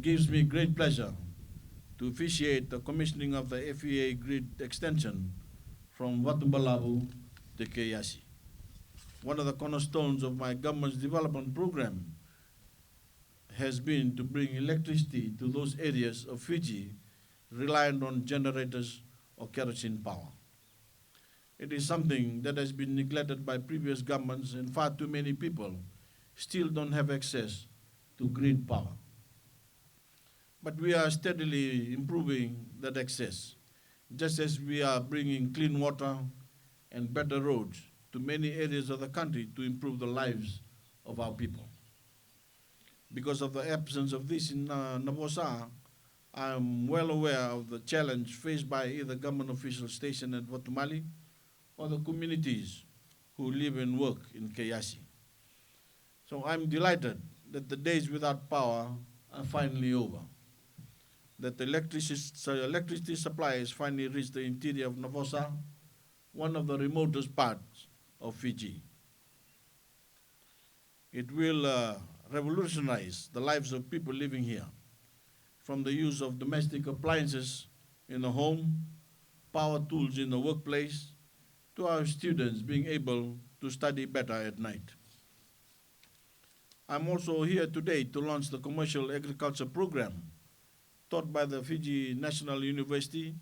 gives me great pleasure to officiate the commissioning of the FEA grid extension from Vatumali to Kayasi. One of the cornerstones of my government's development program has been to bring electricity to those areas of Fiji reliant on generators or kerosene power. It is something that has been neglected by previous governments, and far too many people still don't have access to grid power. But we are steadily improving that access, just as we are bringing clean water and better roads to many areas of the country to improve the lives of our people. Because of the absence of this in Navosa, I am well aware of the challenge faced by either government officials stationed at Vatumali or the communities who live and work in Kayasi. So I'm delighted that the days without power are finally over, that the electricity supply has finally reached the interior of Navosa, one of the remotest parts of Fiji. It will revolutionize the lives of people living here, from the use of domestic appliances in the home, power tools in the workplace, to our students being able to study better at night. I'm also here today to launch the commercial agriculture program taught by the Fiji National University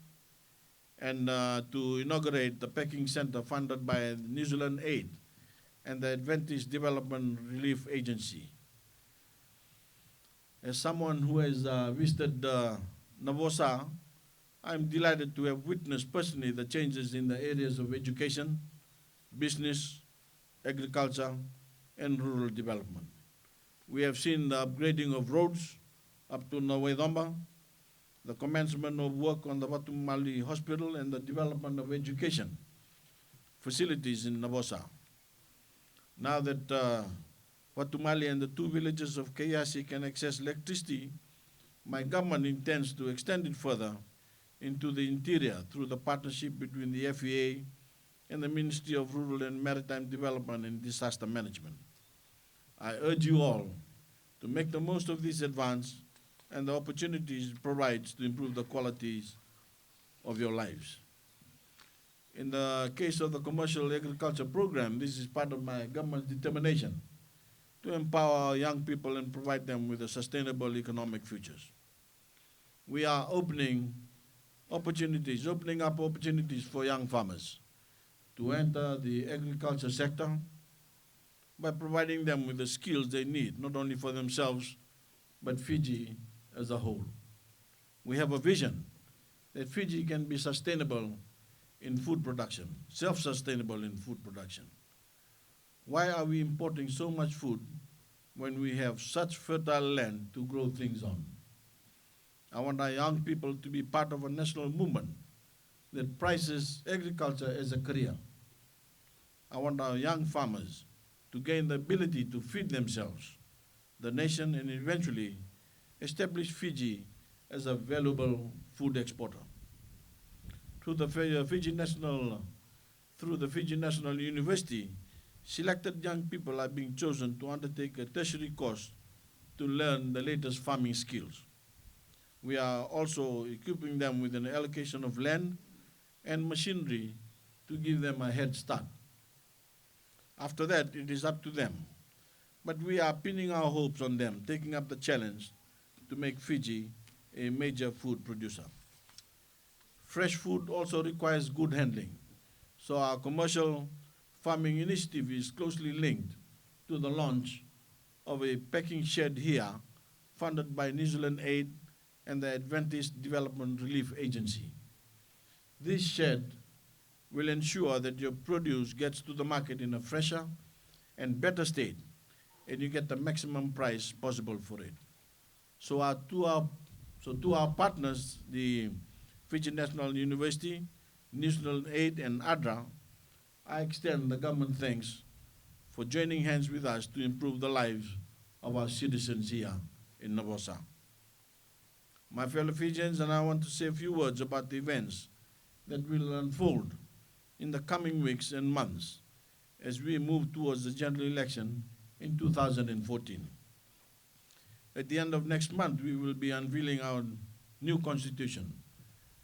and to inaugurate the packing center funded by New Zealand Aid and the Adventist Development Relief Agency. As someone who has visited Navosa, I'm delighted to have witnessed personally the changes in the areas of education, business, agriculture, and rural development. We have seen the upgrading of roads up to Navosa, the commencement of work on the Vatumali Hospital, and the development of education facilities in Navosa. Now that Vatumali and the two villages of Kayasi can access electricity, my government intends to extend it further into the interior through the partnership between the FEA and the Ministry of Rural and Maritime Development and Disaster Management. I urge you all to make the most of this advance and the opportunities it provides to improve the qualities of your lives. In the case of the commercial agriculture program, this is part of my government's determination to empower young people and provide them with a sustainable economic futures. We are opening up opportunities for young farmers to enter the agriculture sector by providing them with the skills they need, not only for themselves, but Fiji as a whole. We have a vision that Fiji can be sustainable in food production, self-sustainable in food production. Why are we importing so much food when we have such fertile land to grow things on? I want our young people to be part of a national movement that prizes agriculture as a career. I want our young farmers to gain the ability to feed themselves, the nation, and eventually establish Fiji as a valuable food exporter. Through the Fiji National University, selected young people are being chosen to undertake a tertiary course to learn the latest farming skills. We are also equipping them with an allocation of land and machinery to give them a head start. After that, it is up to them. But we are pinning our hopes on them, taking up the challenge to make Fiji a major food producer. Fresh food also requires good handling, so our commercial farming initiative is closely linked to the launch of a packing shed here, funded by New Zealand Aid and the Adventist Development Relief Agency. This shed will ensure that your produce gets to the market in a fresher and better state, and you get the maximum price possible for it. So to our partners, the Fiji National University, New Zealand Aid, and ADRA, I extend the government thanks for joining hands with us to improve the lives of our citizens here in Navosa. My fellow Fijians, and I want to say a few words about the events that will unfold in the coming weeks and months as we move towards the general election in 2014. At the end of next month, we will be unveiling our new constitution,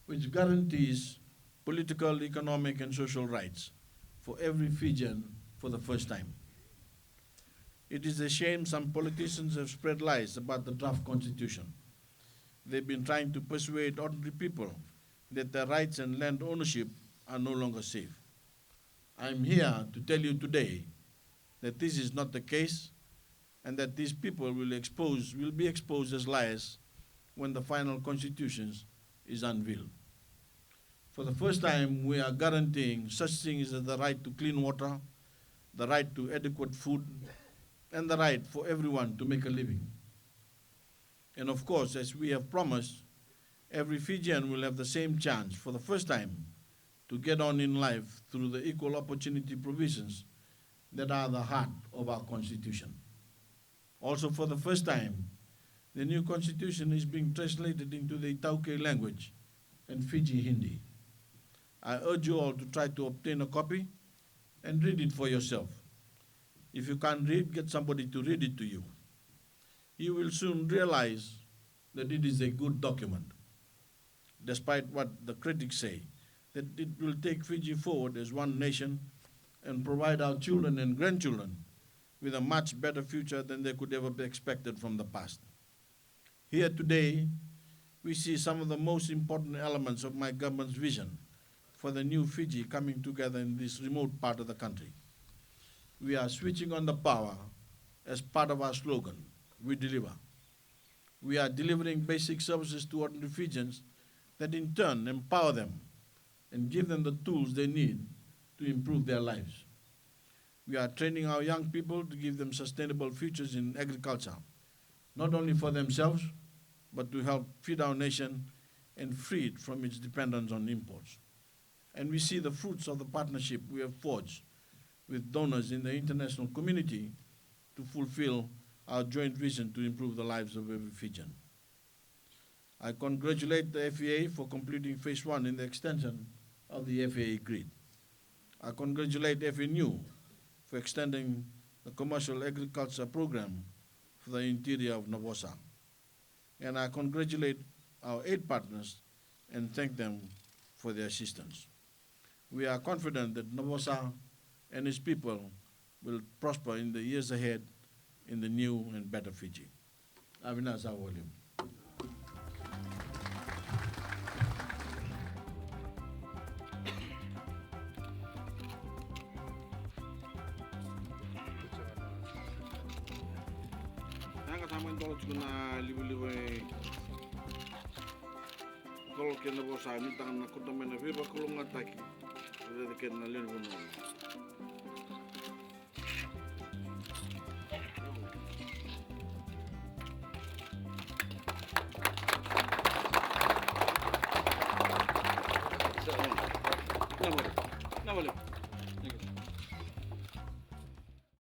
which guarantees political, economic, and social rights for every Fijian for the first time. It is a shame some politicians have spread lies about the draft constitution. They've been trying to persuade ordinary people that their rights and land ownership are no longer safe. I'm here to tell you today that this is not the case and that these people will be exposed as liars when the final constitution is unveiled. For the first time, we are guaranteeing such things as the right to clean water, the right to adequate food, and the right for everyone to make a living. And of course, as we have promised, every Fijian will have the same chance for the first time to get on in life through the equal opportunity provisions that are the heart of our Constitution. Also, for the first time, the new Constitution is being translated into the Tauke language and Fiji Hindi. I urge you all to try to obtain a copy and read it for yourself. If you can't read, get somebody to read it to you. You will soon realize that it is a good document, despite what the critics say, that it will take Fiji forward as one nation and provide our children and grandchildren with a much better future than they could ever be expected from the past. Here today, we see some of the most important elements of my government's vision for the new Fiji coming together in this remote part of the country. We are switching on the power as part of our slogan, we deliver. We are delivering basic services to ordinary Fijians that in turn empower them and give them the tools they need to improve their lives. We are training our young people to give them sustainable futures in agriculture, not only for themselves, but to help feed our nation and free it from its dependence on imports. And we see the fruits of the partnership we have forged with donors in the international community to fulfill our joint vision to improve the lives of every Fijian. I congratulate the FEA for completing phase 1 in the extension of the FEA grid. I congratulate FNU for extending the commercial agriculture program for the interior of Navosa. And I congratulate our 8 partners and thank them for their assistance. We are confident that Navosa and its people will prosper in the years ahead in the new and better Fiji. Avinasa William. Kalau kena bosan ni tangan aku temen na viva kalau ngataki, ada kena lain pun. Nama boleh.